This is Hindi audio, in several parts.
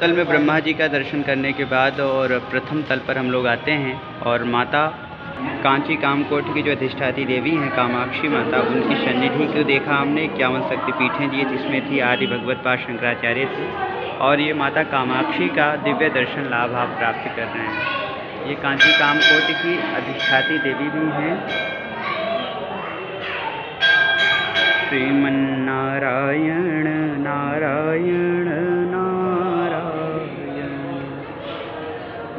तल में ब्रह्मा जी का दर्शन करने के बाद और प्रथम तल पर हम लोग आते हैं और माता कांची कामकोट की जो अधिष्ठाती देवी हैं कामाक्षी माता, उनकी सन्निधि को देखा हमने। 51 शक्तिपीठें जी जिसमें थी आदि भगवत पाद शंकराचार्य थे, और ये माता कामाक्षी का दिव्य दर्शन लाभ आप प्राप्त कर रहे हैं। ये कांची कामकोट की अधिष्ठाती देवी भी हैं। श्रीमन्नारायण नारायण नारायण।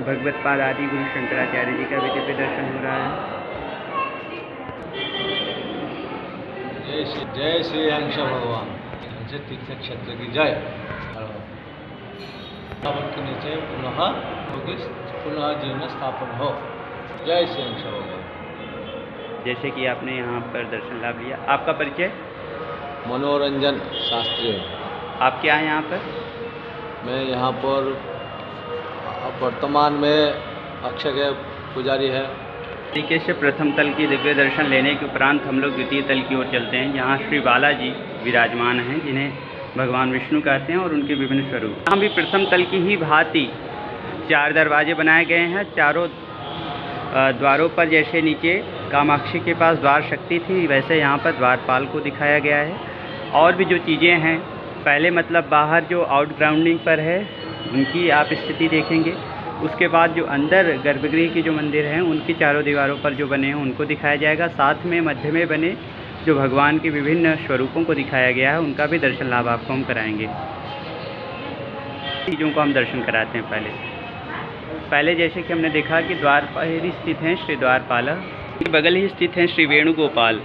भगवत पाद आदि गुरु शंकराचार्य जी का भी दिव्य दर्शन हो रहा है। जय श्री हंस भगवान तीर्थ क्षेत्र की जय। के नीचे पुनः जीवन स्थापन हो। जय श्री हंस भगवान। जैसे कि आपने यहाँ पर दर्शन लाभ लिया, आपका परिचय? मनोरंजन शास्त्री। आप क्या हैं यहाँ पर? मैं यहाँ पर वर्तमान में अक्षय पुजारी है। तरीके से प्रथम तल की दिव्य दर्शन लेने के उपरांत हम लोग द्वितीय तल की ओर चलते हैं, जहाँ श्री बालाजी विराजमान हैं, जिन्हें भगवान विष्णु कहते हैं, और उनके विभिन्न स्वरूप। यहाँ भी प्रथम तल की ही भांति 4 दरवाजे बनाए गए हैं। चारों द्वारों पर जैसे नीचे कामाक्षी के पास द्वार शक्ति थी, वैसे यहाँ पर द्वारपाल को दिखाया गया है। और भी जो चीज़ें हैं, पहले मतलब बाहर जो आउटग्राउंडिंग पर है उनकी आप स्थिति देखेंगे। उसके बाद जो अंदर गर्भगृह के जो मंदिर हैं उनकी चारों दीवारों पर जो बने हैं उनको दिखाया जाएगा। साथ में मध्य में बने जो भगवान के विभिन्न स्वरूपों को दिखाया गया है, उनका भी दर्शन लाभ आपको हम कराएंगे। चीज़ों को हम दर्शन कराते हैं। पहले जैसे कि हमने देखा कि द्वारपाल ही स्थित हैं श्री द्वारपाल, बगल ही स्थित हैं श्री वेणुगोपाल,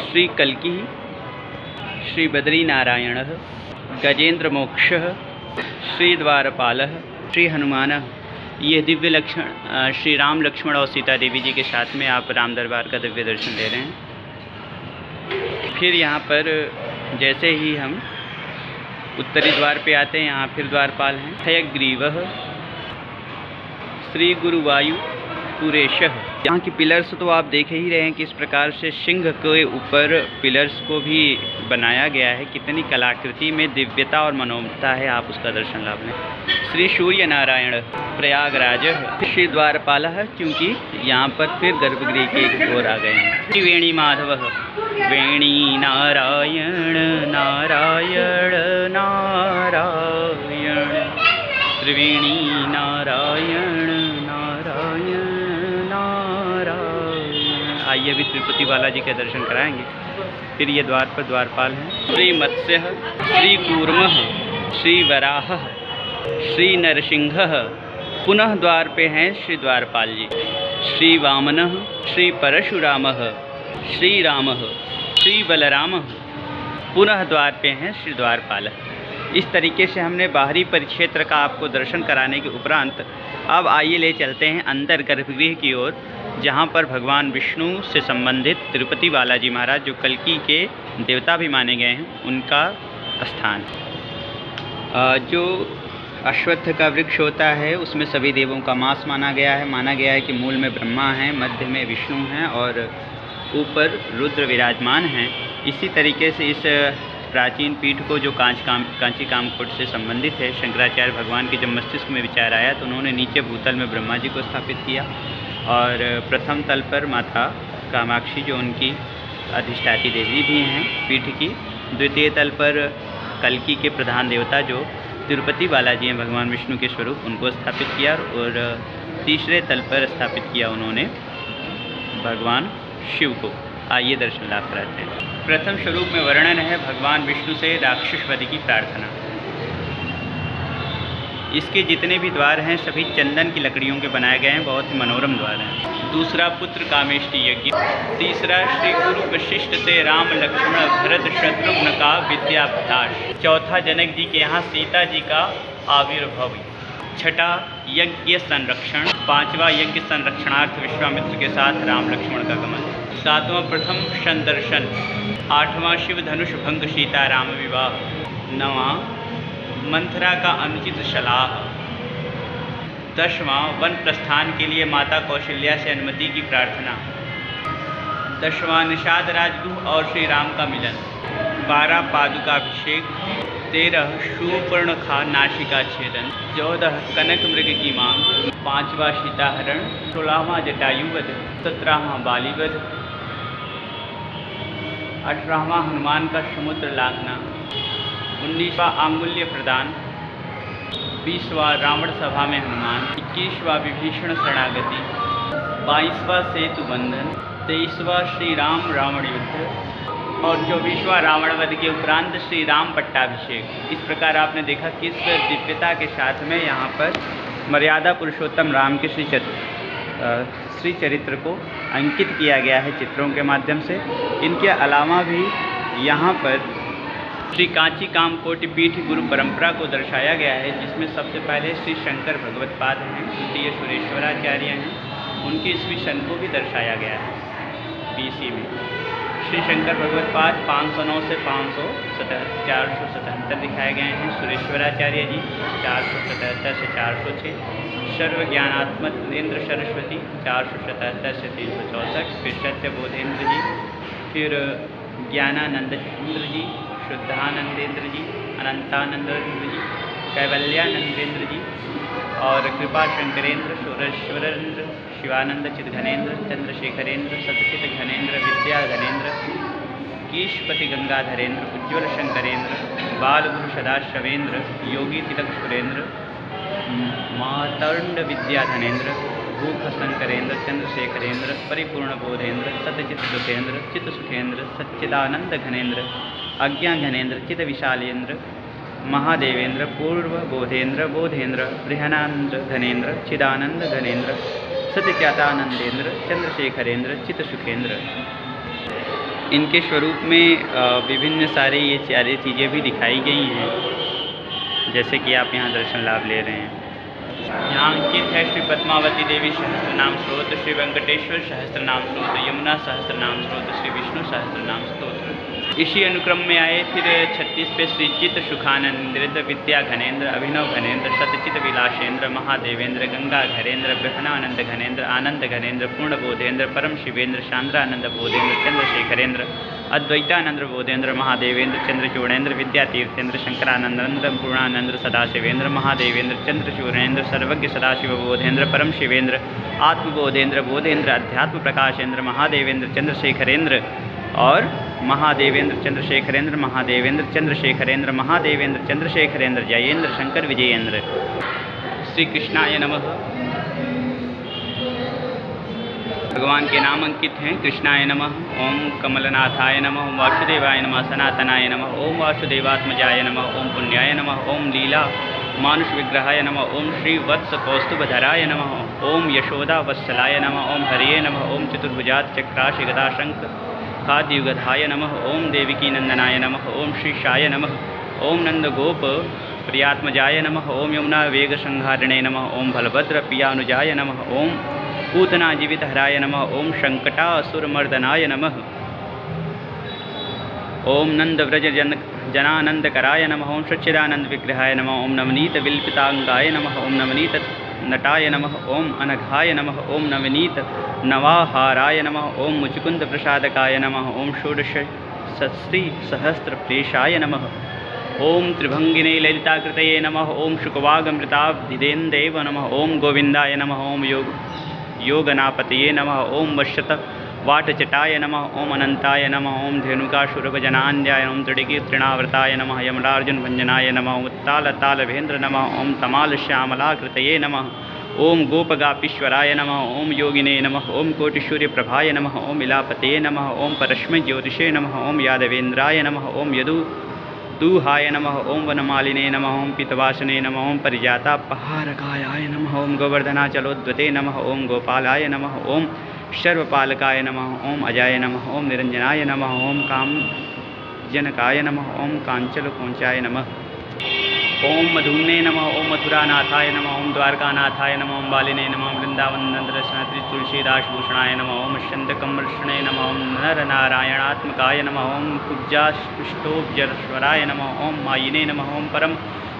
श्री कल्की, श्री बद्री नारायण, गजेंद्र मोक्ष, श्री द्वारपाल, श्री हनुमान। ये दिव्य लक्षण श्री राम लक्ष्मण और सीता देवी जी के साथ में आप राम दरबार का दिव्य दर्शन ले रहे हैं। फिर यहाँ पर जैसे ही हम उत्तरी द्वार पे आते हैं, यहाँ फिर द्वारपाल हैं। हयग्रीवः, श्री गुरुवायु पुरेशः। यहाँ की पिलर्स तो आप देख ही रहे हैं किस प्रकार से सिंह के ऊपर पिलर्स को भी बनाया गया है। कितनी कलाकृति में दिव्यता और मनोमता है, आप उसका दर्शन लाभ लें। श्री सूर्य नारायण प्रयागराज, श्री द्वारपाल, क्योंकि यहाँ पर फिर गर्भगृह की ओर आ गए हैं। श्री वेणी माधव, वेणी नारायण नारायण नारायण, त्रिवेणी नारायण नारायण नारायण। आइए अभी तिरुपति बालाजी के दर्शन कराएंगे। फिर ये द्वार पर द्वारपाल हैं। श्री मत्स्य, श्री कूर्मः, श्री वराह, श्री नरसिंह। पुनः द्वार पे हैं श्री द्वारपाल जी। श्री वामनः, श्री परशुरामः, श्री रामः, श्री बलरामः। पुनः द्वार पे हैं श्री द्वारपाल। इस तरीके से हमने बाहरी परिक्षेत्र का आपको दर्शन कराने के उपरांत अब आइए ले चलते हैं अंदर गर्भगृह की ओर, जहाँ पर भगवान विष्णु से संबंधित तिरुपति बालाजी महाराज, जो कल्की के देवता भी माने गए हैं, उनका स्थान। जो अश्वत्थ का वृक्ष होता है उसमें सभी देवों का मास माना गया है कि मूल में ब्रह्मा हैं, मध्य में विष्णु हैं और ऊपर रुद्र विराजमान हैं। इसी तरीके से इस प्राचीन पीठ को जो कांची कामकोट से संबंधित है, शंकराचार्य भगवान के जब मस्तिष्क में विचार आया तो उन्होंने नीचे भूतल में ब्रह्मा जी को स्थापित किया, और प्रथम तल पर माता कामाक्षी जो उनकी अधिष्ठाती देवी भी हैं पीठ की, द्वितीय तल पर कल्की के प्रधान देवता जो तिरुपति बालाजी हैं भगवान विष्णु के स्वरूप, उनको स्थापित किया, और तीसरे तल पर स्थापित किया उन्होंने भगवान शिव को। आइए दर्शन लाभ कराते हैं। प्रथम स्वरूप में वर्णन है भगवान विष्णु से राक्षस वध की प्रार्थना। इसके जितने भी द्वार हैं सभी चंदन की लकड़ियों के बनाए गए हैं, बहुत ही मनोरम द्वार हैं। दूसरा पुत्र कामेष्टि यज्ञ। तीसरा श्री गुरु वशिष्ठ से राम लक्ष्मण भरत शत्रुघ्न का विद्याभ्यास। चौथा जनक जी के यहाँ सीता जी का आविर्भाव। छठा यज्ञ संरक्षण। पांचवा यज्ञ संरक्षणार्थ विश्वामित्र के साथ राम लक्ष्मण का गमन। सातवां प्रथम संदर्शन। आठवां शिव धनुष भंग सीता राम विवाह। नवां मंथरा का अनुचित सलाह। 10वां वन प्रस्थान के लिए माता कौशल्या से अनुमति की प्रार्थना। 10वां निषाद राजगुह और श्री राम का मिलन। 12 पादुकाभिषेक। 13 शूर्पणखा नासिका छेदन, 14 कनक मृग की मांग, 5वां सीताहरण, 16वां जटायुवध, 17वां बालीवध, 18वां हनुमान का समुद्र लांघना, 19वां आंगुल्य प्रदान, 20वां रावण सभा में हनुमान, 21वां विभीषण शरणागति, 22वां सेतु बंधन, 23वां श्री राम रावण युद्ध और 24वां रावण वध के उपरांत श्री राम पट्टाभिषेक। इस प्रकार आपने देखा किस दिव्यता के साथ में यहाँ पर मर्यादा पुरुषोत्तम राम के श्री चरित्र को अंकित किया गया है चित्रों के माध्यम से। इनके अलावा भी यहाँ पर श्री कांची कामकोटि पीठ गुरु परंपरा को दर्शाया गया है, जिसमें सबसे पहले श्री शंकर भगवत्पाद हैं, द्वितीय सुरेश्वराचार्य हैं, उनके ईस्वी सन को भी दर्शाया गया है BC में। श्री शंकर भगवत्पाद 509 से 477 दिखाए गए हैं। सुरेश्वराचार्य जी 477 से 406, सर्वज्ञानात्मक इंद्र सरस्वती 477 से 364, फिर सत्यबोधेंद्र जी, फिर ज्ञानानंदेंद्र जी, शुद्धानंदेंद्र जी, अनंतानंदेंद्र जी, कैवल्यानंदेंद्र जी और कृपा शंकरेंद्र, सुरेश्वरेंद्र, शिवानंद चिदघनेन्द्र, चंद्रशेखरेंद्र, सतचित घनेन्द्र, विद्या घनेन्द्र, कीशपति गंगाधरेंद्र, उज्ज्वल शंकरेंद्र, बालगुरु सदाशिवेंद्र, योगी तिलक सुरेंद्र, मातंड विद्याधनेन्द्र, भूख शंकरेंद्र, चंद्रशेखरेंद्र, परिपूर्ण बोधेंद्र, सत्यचित दुखेंद्र, चित सुखेंद्र, सच्चिदानंद घनेन्द्र, अज्ञा घनेन्द्र, चित विशालेंद्र, महादेवेंद्र, पूर्व बोधेंद्र, बोधेंद्र, बृहनानंद घनेन्द्र, चिदानंद घनेन्द्र, सत्यचातानंदेंद्र, चंद्रशेखरेंद्र, चित सुखेंद्र। इनके स्वरूप में विभिन्न सारे ये सारी चीज़ें भी दिखाई गई हैं, जैसे कि आप यहाँ दर्शन लाभ ले रहे हैं। यहाँ अंकित है श्री पद्मावती देवी सहस्त्रनाम स्रोत, श्री वेंकटेश्वर सहस्त्रनाम स्रोत, यमुना सहस्त्रनाम स्रोत, श्री विष्णु सहस्त्रनाम स्तोत्र। इसी अनुक्रम में आए फिर 36 पे श्री चित सुखानंदेंद्र, विद्या घनेन्द्र, अभिनव घनेन्द्र, सत्यचित विलासेंद्र, महादेवेंद्र, गंगा घरेंद्र, ब्रह्मानंद घनेन्द्र, आनंद घनेन्द्र, पूर्ण बोधेंद्र, परम शिवेंद्र, शांद्रानंद बोधेंद्र, चंद्रशेखरेंद्र, अद्वैतानंद बोधेंद्र, महादेवेंद्र, चंद्रचूड़ेंद्र, विद्यातीर्थेंद्र, शंकरानंद, पूर्णानंद, सदाशिवेंद्र, महादेवेंद्र, चंद्रचूड़ेंद्र, सर्वज्ञ सदाशिव बोधेंद्र, परम शिवेंद्र, आत्मबोधेंद्र, बोधेंद्र, अध्यात्म प्रकाशेंद्र, महादेवेंद्र, चंद्रशेखरेंद्र और महादेवेंद्र, चंद्रशेखरेंद्र, महादेवेंद्र, चंद्रशेखरेंद्र, महादेवेंद्र, चंद्रशेखरेंद्र, जयेंद्र, शंकर विजयेंद्र। श्री कृष्णाय नमः। भगवान के नाम अंकित हैं। कृष्णाय नमः, ओम कमलनाथाय नमः, ओम वासुदेवाय नमः, सनातनाय नमः, ओम वासुदेवात्मजाय नमः, ओम पुण्याय नमः, ओम लीला मानुष विग्रहाय नमः, ओम श्री वत्स कौस्तुभधराय नमः, ओम यशोदा वत्सलाय नमः, ओम हरिये नमः, ओम चतुर्भुजात चक्राशि गदा शंख खाद्युगधाय नमः, ओम देविकी नंदनाय नमः, ओम श्रीशाय नमः, ओम नंदगोप प्रियात्मजाय नमः, ओम यमुना वेग संहारिणे नमः, ओम बलभद्र प्रियानुजाय नमः, ओम पूतना जीवितहराय नमः, ओम शंकटासुरमर्दनाय नमः, ओम नंदव्रज जनानंदकराय नमः, ओम सच्चिदानंद विग्रहाय नमः, ओम नवनीत विल्पितांगाय नमः, ओम नवनीत नटाय नमः, ओम अनघाय नमः, ओम नवनीत नवाहाराय नमः, ओम मुचुकुंद प्रसादकाय नमः, ओम षोडश षष्ठी सहस्त्र प्रेषाय नमः, ओम त्रिभंगिने ललिताकृतये नमः, ओम शुकवागमृताब्धिदेव नमः, ओम गोविंदाय नमः, ओम योगनापतये नमः, ओम वश्यत वाटचटाय नमः, ओम अनंताय नमः, ओम धेनुकाशुरभजनान्याय, ओम त्रिडिकी तृणावृताय नमः, यमलार्जुन भंजनाय नमः, ओम तालतालभेन्द्र नमः, ओम तमाल श्यामलाकृतये नमः, ओम गोपगापीश्वराय नमः, ओम योगिने नमः, ओम कोटिसूर्यप्रभाय नमः, ओम इलापते नमः, ओम परस्मै ज्योतिषे नमः, ओम यादवेन्द्राय नमः, ओम यदुदूहाय नमः, ओम वनमालिने नमः, ओम पितवासने नमः, ओम परिजातापहारकायाय नमः, ओम गोवर्धनाचलोद्वते नमः, ओम गोपालाय नमः, ओम सर्वपालकाय नमः, ओम अजाय नमः, ओम निरंजनाय नमः, ओम कामजनकाय नमः, ओम कांचलकोंचाय नमः, ओम मधुन्ने नमः, ओम मथुरानाथाय नमः, ओम द्वारकानाथाय नमः, ओम बालिने नमः, वृंदावन नंदरसनाथि तुलसीदासभूषणाय नमः, ओम स्यन्दकमर्षणे नमः, ओम नरनारायणात्मकाय नमः, ओम कुब्जाष्टोब्जरश्वराय नमः, ओम मायिने नमः, ओम परम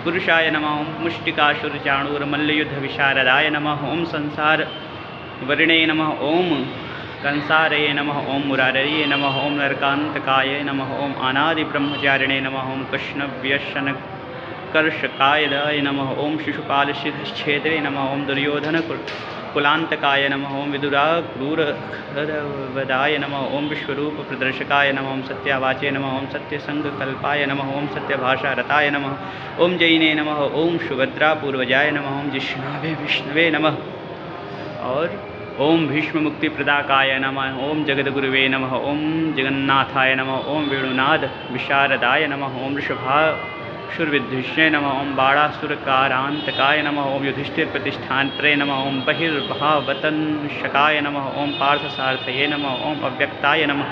पुरुषाय नमः, ओम मुष्टिकासुरचाणूरमल्लयुद्धविशारदाय नमः, ओम संसार वर्णे नमः, ओम कंसारये नमः, ओम मुरारये नमः, ओम नरकांतकाय नमः, ओम अनादि ब्रह्मचारिणे नमः, ओम कृष्णव्यसनक उत्कर्षकायदाय नमः। ओम शिशुपालशिरश्छेदवे नमः। ओम दुर्योधन कुलांतकाय नमः। ओम विदुराक्रूरवदाय नमः। ओम विश्वरूप प्रदर्शकाय नमः। ओम सत्यावाचे नमः। ओम सत्यसंगकल्पाय नमः। ओम सत्यभाषारताय नमः। ओम जैने नमः। ओम सुभद्रापूर्वजाय नमः। ओम जिष्णावे विष्णवे नमः। और ओम भीष्म मुक्ति प्रदाकाय नमः। ओम जगद्गुरुवे नमः। ओम जगन्नाथाय नमः। ओम वेणुनाद विशारदाय नमः। ओम वृषभासुरविद्विषे नमः। ओम बाणासुरकारांतकाय नमः। ओम युधिष्ठिर प्रतिष्ठानत्रे नमः। ओम बहिर्भावतंशकाय नमः। ओम पार्थसारथये नमः। ओम अव्यक्ताय नमः।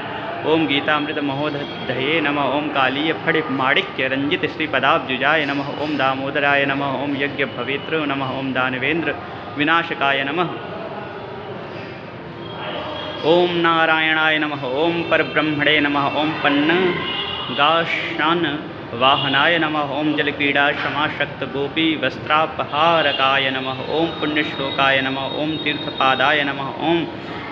ओम गीतामृत महोदधये नमः। ओम कालीय फणि माणिक्य रंजित श्रीपदाब्जुजाय नमः। ओम दामोदराय नमः। ओम यज्ञ भवेत्र नमः। ओम दानवेंद्र विनाशकाय नमः। ओम नारायणाय नमः। ओम परब्रह्मणे नमः। ओम पन्नगाशान वाहनाय नमः। ओम जलक्रीडा क्षमाशक्त गोपी वस्त्रापहारकाय नमः। ओम पुण्यश्लोकाय नमः। ओम तीर्थपादाय नमः। ओम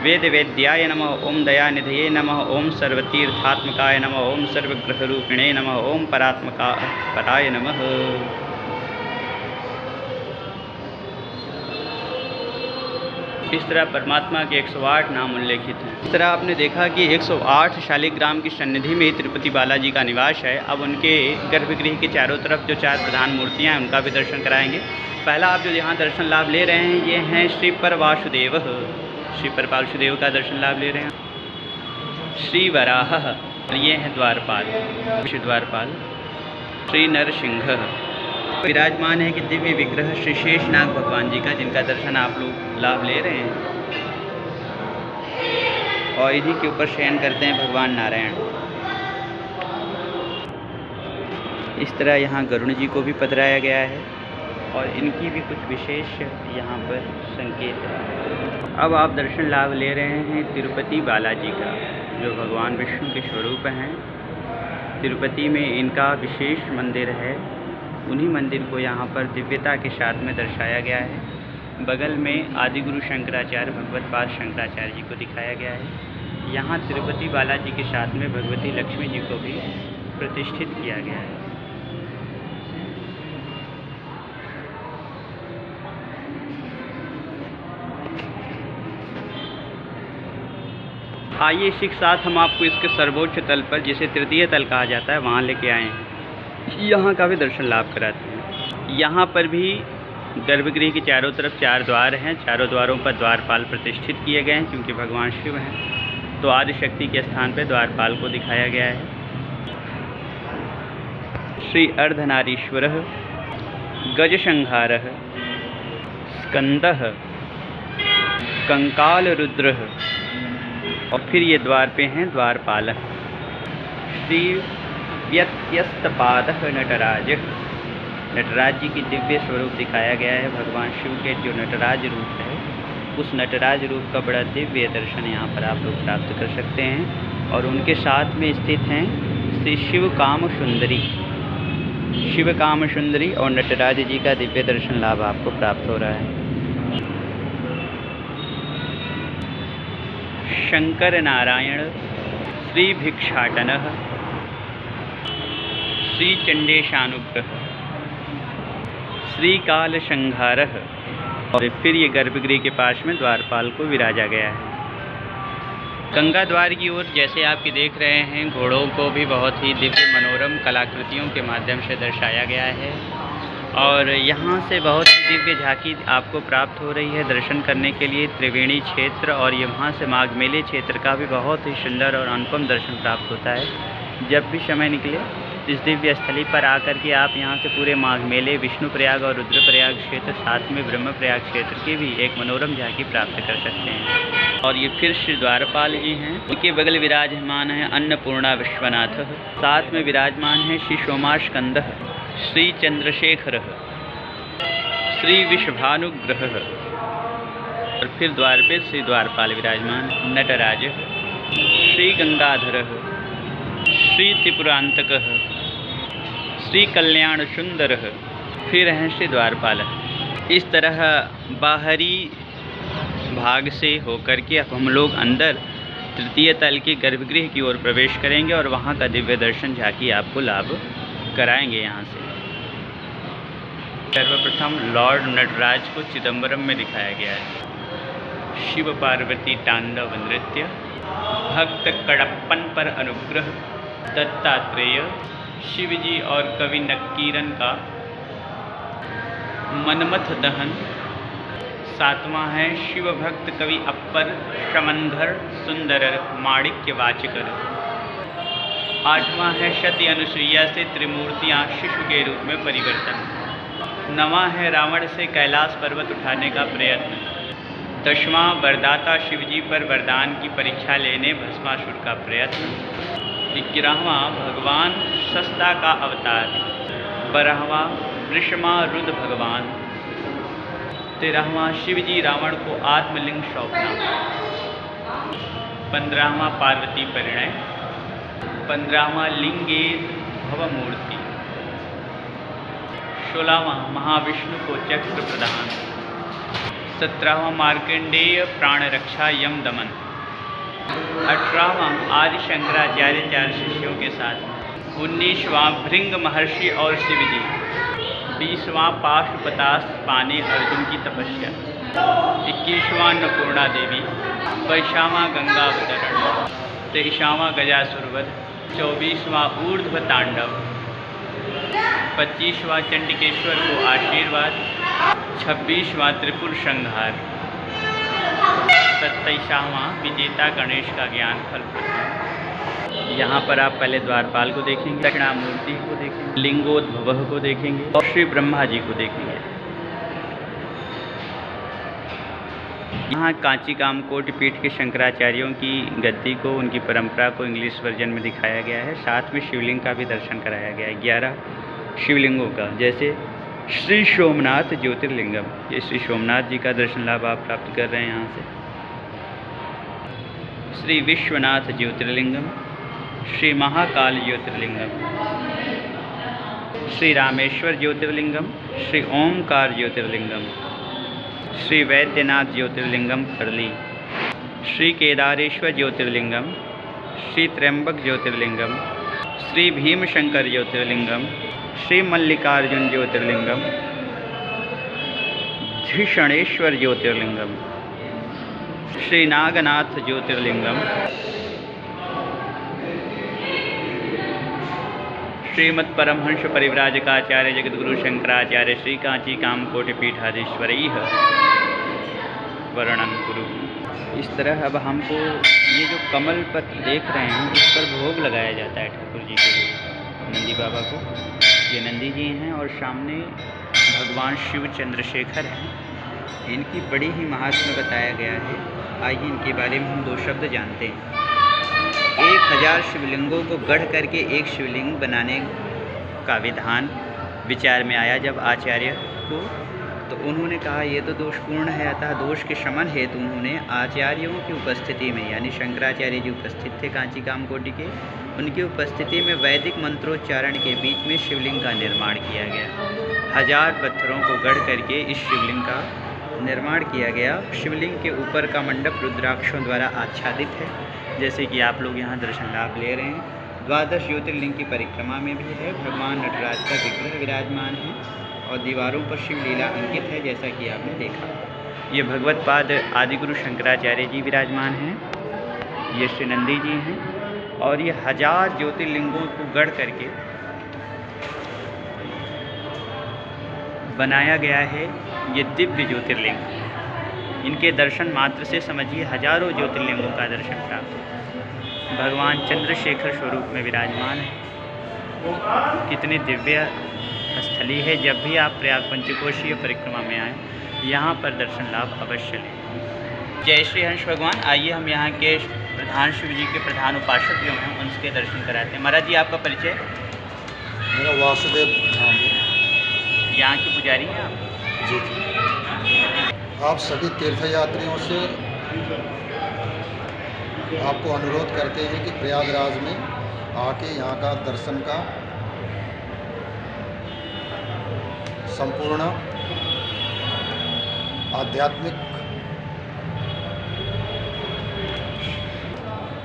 वेदवेद्याय नमः। ओम दयानिधये नमः। ओम सर्वतीर्थात्मकाय नमः। ओम सर्वग्रहरूपिणे नमः। ओम परात्मकाय नमः। इस तरह परमात्मा के 108 नाम उल्लेखित हैं। इस तरह आपने देखा कि 108 शालिग्राम की सन्निधि में तिरुपति बालाजी का निवास है। अब उनके गर्भगृह के चारों तरफ जो 4 प्रधान मूर्तियां हैं उनका भी दर्शन कराएंगे। पहला आप जो यहाँ दर्शन लाभ ले रहे हैं ये हैं श्री पर वासुदेव। श्री पर वासुदेव का दर्शन लाभ ले रहे हैं। श्री वराह, ये हैं द्वारपाल, विष्णु द्वारपाल। श्री नरसिंह विराजमान है कि दिव्य विग्रह श्री शेषनाग भगवान जी का, जिनका दर्शन आप लोग लाभ ले रहे हैं। और इन्हीं के ऊपर शयन करते हैं भगवान नारायण। इस तरह यहाँ गरुड़ जी को भी पधराया गया है और इनकी भी कुछ विशेष यहाँ पर संकेत है। अब आप दर्शन लाभ ले रहे हैं तिरुपति बालाजी का, जो भगवान विष्णु के स्वरूप हैं। तिरुपति में इनका विशेष मंदिर है। उन्हीं मंदिर को यहाँ पर दिव्यता के साथ में दर्शाया गया है। बगल में आदिगुरु शंकराचार्य भगवत पाद शंकराचार्य जी को दिखाया गया है। यहाँ तिरुपति बालाजी के साथ में भगवती लक्ष्मी जी को भी प्रतिष्ठित किया गया है। आइए इसी के साथ हम आपको इसके सर्वोच्च तल पर, जिसे तृतीय तल कहा जाता है, वहाँ लेके आए हैं। यहाँ का भी दर्शन लाभ कराते हैं। यहाँ पर भी गर्भगृह के चारों तरफ 4 द्वार हैं। चारों द्वारों पर द्वारपाल प्रतिष्ठित किए गए हैं, क्योंकि भगवान शिव हैं। तो आदिशक्ति के स्थान पर द्वारपाल को दिखाया गया है। श्री अर्धनारीश्वरः, गजसंहारः, स्कंदः, कंकालरुद्रः। और फिर ये द्वार पे हैं द्वारपालः। श्री व्यत्यस्तपादः नटराज। नटराज जी की दिव्य स्वरूप दिखाया गया है। भगवान शिव के जो नटराज रूप है, उस नटराज रूप का बड़ा दिव्य दर्शन यहाँ पर आप लोग प्राप्त कर सकते हैं। और उनके साथ में स्थित हैं श्री शिव काम सुंदरी। शिव काम सुंदरी और नटराज जी का दिव्य दर्शन लाभ आपको प्राप्त हो रहा है। शंकर नारायण, श्री भिक्षाटनः, श्री चंडेशानुग्रह, श्री काल संहारः। और फिर ये गर्भगृह के पास में द्वारपाल को विराजा गया है। गंगा द्वार की ओर जैसे आपके देख रहे हैं, घोड़ों को भी बहुत ही दिव्य मनोरम कलाकृतियों के माध्यम से दर्शाया गया है। और यहाँ से बहुत ही दिव्य झांकी आपको प्राप्त हो रही है दर्शन करने के लिए। त्रिवेणी क्षेत्र और यहाँ से माघ मेले क्षेत्र का भी बहुत ही सुंदर और अनुपम दर्शन प्राप्त होता है। जब भी समय निकले इस दिव्य स्थली पर आकर के आप यहाँ से पूरे माघ मेले, विष्णुप्रयाग और रुद्रप्रयाग क्षेत्र, साथ में ब्रह्मप्रयाग क्षेत्र की भी एक मनोरम झांकी प्राप्त कर सकते हैं। और ये फिर श्री द्वारपाल जी हैं। उनके बगल विराजमान है अन्नपूर्णा विश्वनाथ। साथ में विराजमान है श्री सोमास्कंदः, श्री चंद्रशेखरः, श्री विश्वभानुग्रहः। और फिर द्वार पे श्री द्वारपाल विराजमान नटराज, श्री गंगाधरः, श्री त्रिपुरांतकः, श्री कल्याण सुंदरः। फिर हैं श्री द्वारपाल। इस तरह बाहरी भाग से होकर के अब हम लोग अंदर तृतीय तल के गर्भगृह की ओर प्रवेश करेंगे और वहाँ का दिव्य दर्शन झांकी आपको लाभ कराएंगे यहाँ से। सर्वप्रथम लॉर्ड नटराज को चिदम्बरम में दिखाया गया है। शिव पार्वती तांडव नृत्य, भक्त कड़प्पन पर अनुग्रह, दत्तात्रेय, शिवजी और कवि नक्कीरन का मनमथ दहन। सातवां है शिव भक्त कवि अप्पर शमंधर सुंदरर माणिक्य वाचकर। आठवां है सती अनुसुईया से त्रिमूर्तियां शिशु के रूप में परिवर्तन। नवां है रावण से कैलाश पर्वत उठाने का प्रयत्न। दसवां वरदाता शिवजी पर वरदान की परीक्षा लेने भस्मासुर का प्रयत्न। 11वां भगवान सस्ता का अवतार। 12वां वृषमारुद भगवान। 13वां शिवजी रावण को आत्मलिंग सौंपना। 15वां पार्वती परिणय। 15वां लिंगेद भवमूर्ति। 16वां महाविष्णु को चक्र प्रदान। 17वां मार्कंडेय प्राण रक्षा यम दमन। 18वां आदि शंकराचार्य 4 शिष्यों के साथ। 19वां भृंग महर्षि और शिवजी। 20वां पाशुपतास्त्र पाने अर्जुन की तपस्या। 21वां अन्नपूर्णा देवी। 22वां गंगावतरण। 23वां गजासुरवध। 24वां ऊर्ध्व तांडव। 25वां चंडिकेश्वर को आशीर्वाद। 26वां त्रिपुर संहार। 27वां विजेता गणेश का ज्ञान फल प्रदान। यहाँ पर आप पहले द्वारपाल को देखेंगे, दक्षिणामूर्ति को देखेंगे, लिंगोद्भव को देखेंगे और श्री ब्रह्मा जी को देखेंगे। यहाँ कांची कामकोटि पीठ के शंकराचार्यों की गद्दी को, उनकी परंपरा को इंग्लिश वर्जन में दिखाया गया है। साथ में शिवलिंग का भी दर्शन कराया गया है, 11 शिवलिंगों का, जैसे श्री सोमनाथ ज्योतिर्लिंगम। ये श्री सोमनाथ जी का दर्शन लाभ आप प्राप्त कर रहे हैं यहाँ से। श्री विश्वनाथ ज्योतिर्लिंगम, श्री महाकाल ज्योतिर्लिंगम, श्री रामेश्वर ज्योतिर्लिंगम, श्री ओमकार ज्योतिर्लिंगम, श्री वैद्यनाथ ज्योतिर्लिंगम फरली, श्री केदारेश्वर ज्योतिर्लिंगम, श्री त्र्यंबक ज्योतिर्लिंगम, श्री भीमशंकर ज्योतिर्लिंगम, श्री मल्लिकार्जुन ज्योतिर्लिंगम, धिषणेश्वर ज्योतिर्लिंगम, श्री नागनाथ ज्योतिर्लिंगम, श्रीमत् परमहंस परिव्राजकाचार्य जगद्गुरु शंकराचार्य श्री कांची कामकोटि पीठाधीश्वरैः वर्णन कुरु। इस तरह अब हमको ये जो कमल पत्र देख रहे हैं, इस पर भोग लगाया जाता है ठाकुर जी के लिए, नंदी बाबा को। ये नंदी जी हैं और सामने भगवान शिव चंद्रशेखर हैं। इनकी बड़ी ही महात्म्य बताया गया है। आइए इनके बारे में हम 2 शब्द जानते हैं। 1000 शिवलिंगों को गढ़ करके एक शिवलिंग बनाने का विधान विचार में आया जब आचार्य को, तो उन्होंने कहा ये तो दोषपूर्ण है, अतः दोष के शमन हेतु उन्होंने आचार्यों की उपस्थिति में, यानी शंकराचार्य जी उपस्थित थे कांची कामकोटि के, उनकी उपस्थिति में वैदिक मंत्रोच्चारण के बीच में शिवलिंग का निर्माण किया गया। 1000 पत्थरों को गढ़ करके इस शिवलिंग का निर्माण किया गया। शिवलिंग के ऊपर का मंडप रुद्राक्षों द्वारा आच्छादित है, जैसे कि आप लोग यहाँ दर्शन लाभ ले रहे हैं। 12 ज्योतिर्लिंग की परिक्रमा में भी है। भगवान नटराज का विग्रह विराजमान है और दीवारों पर शिव लीला अंकित है, जैसा कि आपने देखा। ये भगवत पाद आदिगुरु शंकराचार्य जी विराजमान हैं, ये श्री नंदी जी हैं, और ये 1000 ज्योतिर्लिंगों को गढ़ करके बनाया गया है ये दिव्य ज्योतिर्लिंग। इनके दर्शन मात्र से समझिए हजारों ज्योतिर्लिंगों का दर्शन प्राप्त है। भगवान चंद्रशेखर स्वरूप में विराजमान है। कितनी दिव्य स्थली है। जब भी आप प्रयाग पंचकोशीय परिक्रमा में आएँ, यहाँ पर दर्शन लाभ अवश्य लें। जय श्री हंस भगवान। आइए हम यहाँ के प्रधान शिव जी के प्रधान उपासक जो हैं उनके दर्शन कराते हैं। महाराज जी, आपका परिचय? मेरा वासुदेव नाम है। यहाँ के पुजारी हैं आप? जी जी। आप सभी तीर्थयात्रियों से आपको अनुरोध करते हैं कि प्रयागराज में आके यहाँ का दर्शन का संपूर्ण आध्यात्मिक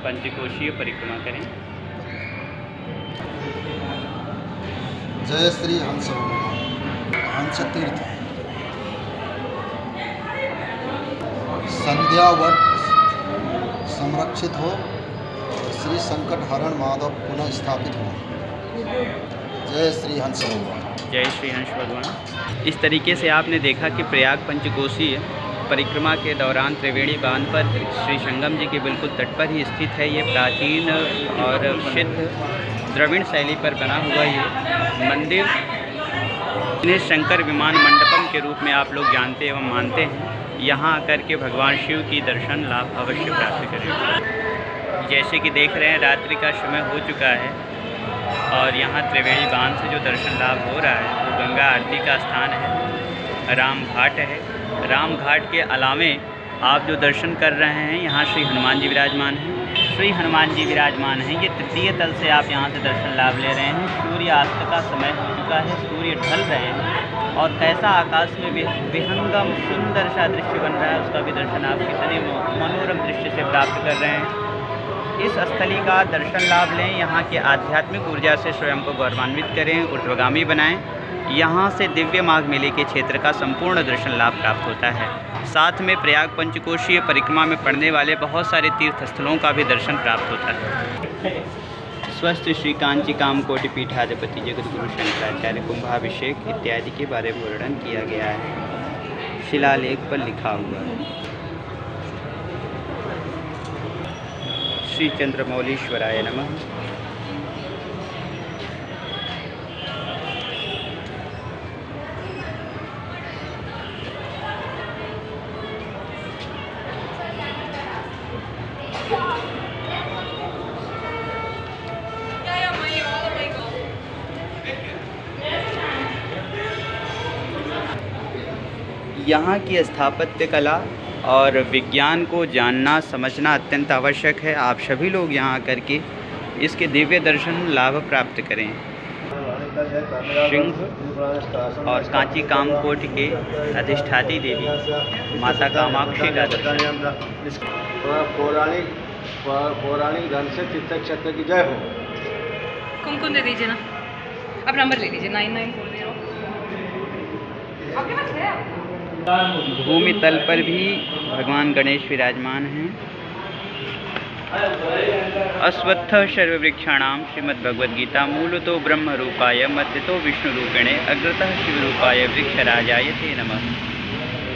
पंचकोशीय परिक्रमा करें। जय श्री हंस भगवान। हंस तीर्थ संध्यावत संरक्षित हो, श्री संकट हरण माधव पुनः स्थापित हो। जय श्री हंस भगवान। जय श्री हंस भगवान। इस तरीके से आपने देखा कि प्रयाग पंचकोशीय परिक्रमा के दौरान त्रिवेणी बांध पर श्री संगम जी के बिल्कुल तट पर ही स्थित है ये प्राचीन और प्रसिद्ध द्रविड़ शैली पर बना हुआ ये मंदिर, इन्हें शंकर विमान मंडपम के रूप में आप लोग जानते एवं मानते हैं। यहाँ आकर के भगवान शिव की दर्शन लाभ अवश्य प्राप्त करें। जैसे कि देख रहे हैं रात्रि का समय हो चुका है और यहाँ त्रिवेणी बांध से जो दर्शन लाभ हो रहा है वो गंगा आरती का स्थान है, राम घाट है। राम घाट के अलावे आप जो दर्शन कर रहे हैं यहाँ श्री हनुमान जी विराजमान हैं। श्री हनुमान जी विराजमान हैं। ये तृतीय तल से आप यहाँ से दर्शन लाभ ले रहे हैं। सूर्यास्त का समय हो चुका है, सूर्य ढल रहे हैं और कैसा आकाश में विहंगम सुंदर सा दृश्य बन रहा है, उसका भी दर्शन आप कितने मनोरम दृश्य से प्राप्त कर रहे हैं। इस स्थली का दर्शन लाभ लें, यहाँ के आध्यात्मिक ऊर्जा से स्वयं को गौरवान्वित करें, ऊर्ध्वगामी बनाएं। यहाँ से दिव्य माघ मेले के क्षेत्र का संपूर्ण दर्शन लाभ प्राप्त होता है। साथ में प्रयाग पंचकोशीय परिक्रमा में पड़ने वाले बहुत सारे तीर्थ स्थलों का भी दर्शन प्राप्त होता है। स्वस्थ श्री कांची कामकोटि पीठाधिपति जगतगुरु शंकराचार्य कुंभाभिषेक इत्यादि के बारे में वर्णन किया गया है, शिलालेख पर लिखा हुआ है। श्री चंद्रमौलीश्वराय नमः। यहाँ की स्थापत्य कला और विज्ञान को जानना समझना अत्यंत आवश्यक है। आप सभी लोग यहाँ आकर के इसके दिव्य दर्शन लाभ प्राप्त करें। सिंह और कांची कामकोटि के अधिष्ठात्री देवी माता कामाक्षी का दर्शन। पौराणिक धन से तीर्थ क्षेत्र की जय हो। कुमकुम दे दीजिए ना, आप नंबर ले लीजिए 9940। आपके पास है? भूमि तल पर भी भगवान गणेश विराजमान हैं। अश्वत्थ सर्ववृक्षाणाम श्रीमद्भगवद्गीता मूलतो ब्रह्म रूपाय मध्यतो विष्णु रूपेणे अग्रतः शिव रूपाय वृक्षराजाय ते नमः।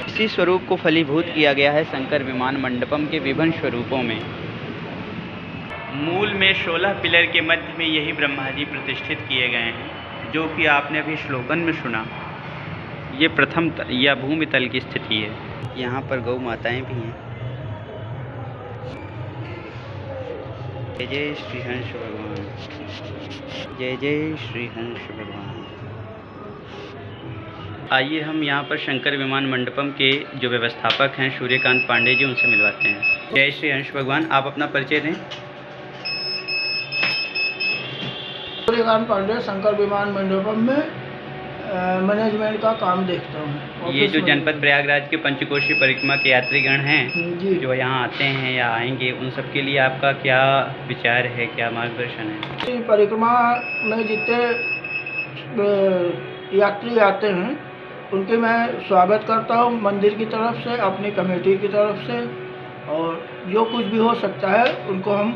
इसी स्वरूप को फलीभूत किया गया है शंकर विमान मंडपम के विभिन्न स्वरूपों में। मूल में 16 पिलर के मध्य में यही ब्रह्मा जी प्रतिष्ठित किए गए हैं, जो कि आपने अभी श्लोकन में सुना। ये प्रथम तल या भूमि तल की स्थिति है। यहाँ पर गौ माताएं भी हैं। जय जय श्री हंस भगवान। जय जय श्री हंस भगवान। आइए हम यहाँ पर शंकर विमान मंडपम के जो व्यवस्थापक हैं सूर्यकांत पांडे जी, उनसे मिलवाते हैं। जय श्री हंस भगवान। आप अपना परिचय दें। सूर्यकांत पांडे शंकर विमान मंडपम में मैनेजमेंट का काम देखता हूँ। ये जो जनपद प्रयागराज के पंचकोशीय परिक्रमा के यात्रीगण हैं जी, जो यहाँ आते हैं या आएंगे, उन सब के लिए आपका क्या विचार है, क्या मार्गदर्शन है? परिक्रमा में जितने यात्री आते हैं उनके मैं स्वागत करता हूँ मंदिर की तरफ से, अपनी कमेटी की तरफ से, और जो कुछ भी हो सकता है उनको हम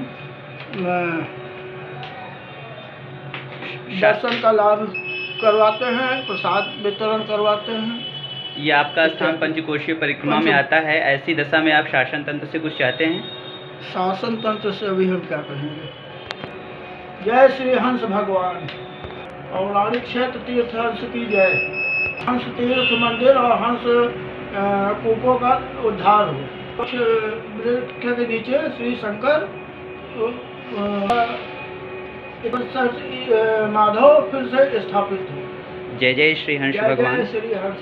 दर्शन का लाभ करवाते हैं, प्रसाद वितरण करवाते हैं। ये आपका स्थान पंचकोशीय परिक्रमा में आता है। ऐसी दशा में आप शासन तंत्र से कुछ चाहते हैं? शासन तंत्र से अभी हम क्या कहेंगे। जय श्री हंस भगवान। पौराणिक क्षेत्र तीर्थ हंस की जय। हंस तीर्थ मंदिर और हंस कूपों का उद्धार हो। कुछ वृक्ष के नीचे श्री शंकर माधव फिर से स्थापित हो। जय जय श्री हंस भगवान। जय श्री हंस।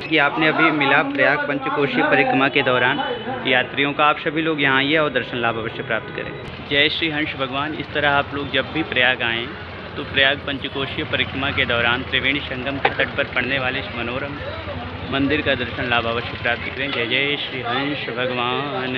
कि आपने अभी मिला प्रयाग पंचकोशीय परिक्रमा के दौरान यात्रियों का। आप सभी लोग यहाँ आइए और दर्शन लाभ अवश्य प्राप्त करें। जय श्री हंस भगवान। इस तरह आप लोग जब भी प्रयाग आएँ तो प्रयाग पंचकोशीय परिक्रमा के दौरान त्रिवेणी संगम के तट पर पड़ने वाले इस मनोरम मंदिर का दर्शन लाभ अवश्य प्राप्त करें। जय जय श्री हंस भगवान।